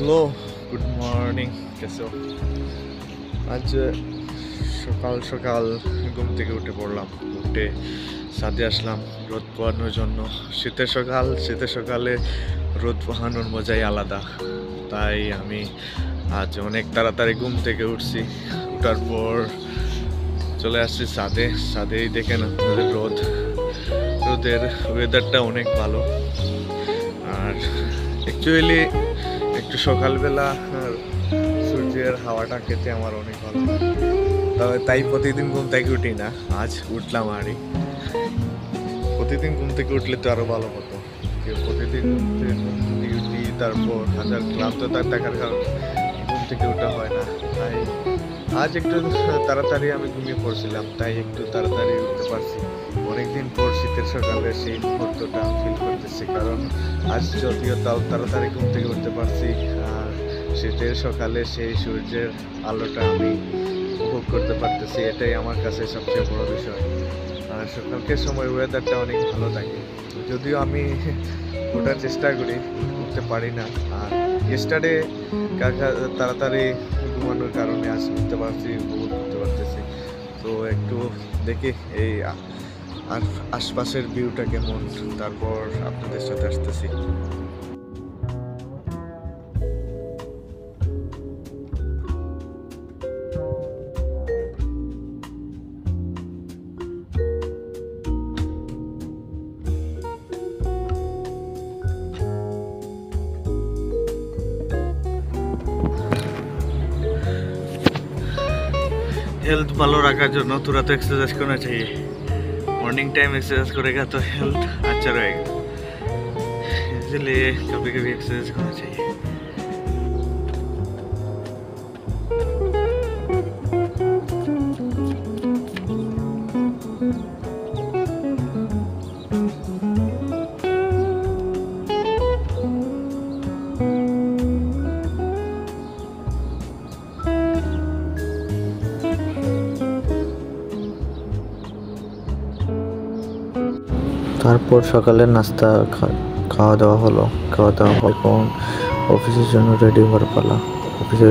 Hello good morning कैसे हो। आज সকাল সকাল ঘুম থেকে উঠে পড়লাম, উঠে ছাদে আসলাম রোদ পোহানোর জন্য। শীতের সকালে রোদ পোহানোর মজাই আলাদা। তাই আমি আজ অনেক তাড়াতাড়ি ঘুম থেকে উঠছি। উঠার পর চলে আসছি ছাদেই দেখেন আপনাদের রোদের ওয়েদারটা অনেক ভালো। আর অ্যাকচুয়ালি একটু সকালবেলা সূর্যের হাওয়াটা খেতে আমার অনেক ভালো লাগে। তবে তাই প্রতিদিন ঘুম থেকে উঠি না, আজ উঠলাম। আরই প্রতিদিন ঘুম থেকে উঠলে তো আরো ভালো হতো। প্রতিদিন ডিউটি, তারপর হাজার ক্লান্ত থাকার কারণে ঘুম থেকে উঠা হয় না। তাই আজ একটু তাড়াতাড়ি আমি ঘুমিয়ে পড়ছিলাম, তাই একটু তাড়াতাড়ি উঠতে পারছি। অনেকদিন পর শীতের সকালে সেই মুহূর্তটা ফিল করতেছি, কারণ আজ যদিও তাও তাড়াতাড়ি ঘুম থেকে উঠতে পারছি। আর শীতের সকালে সেই সূর্যের আলোটা আমি উপভোগ করতে পারতেছি, এটাই আমার কাছে সবচেয়ে বড় বিষয়। আর সকালকের সময় ওয়েদারটা অনেক ভালো থাকে, যদিও আমি ওঠার চেষ্টা করি, উঠতে পারি না। আর ইয়েস্টারডে তাড়াতাড়ি ঘুমানোর কারণে আজ উঠতে পারছি, উপভোগ করতে পারতেছি। তো একটু দেখি এই আর আশপাশের ভিউটা কেমন, তারপর আপনাদের সাথে আসতেছি। हेल्थ ভালো রাখার জন্য थोड़ा तो एक्सरसाइज करना चाहिए। मॉर्निंग टाइम एक्सरसाइज करेगा तो हेल्थ अच्छा रहेगा, इसलिए कभी कभी एक्सरसाइज करना चाहिए। তারপর সকালের নাস্তা খাওয়া দাওয়া হলো। খাওয়া দাওয়া হল, অফিসের জন্য রেডি হওয়ার পালা। অফিসের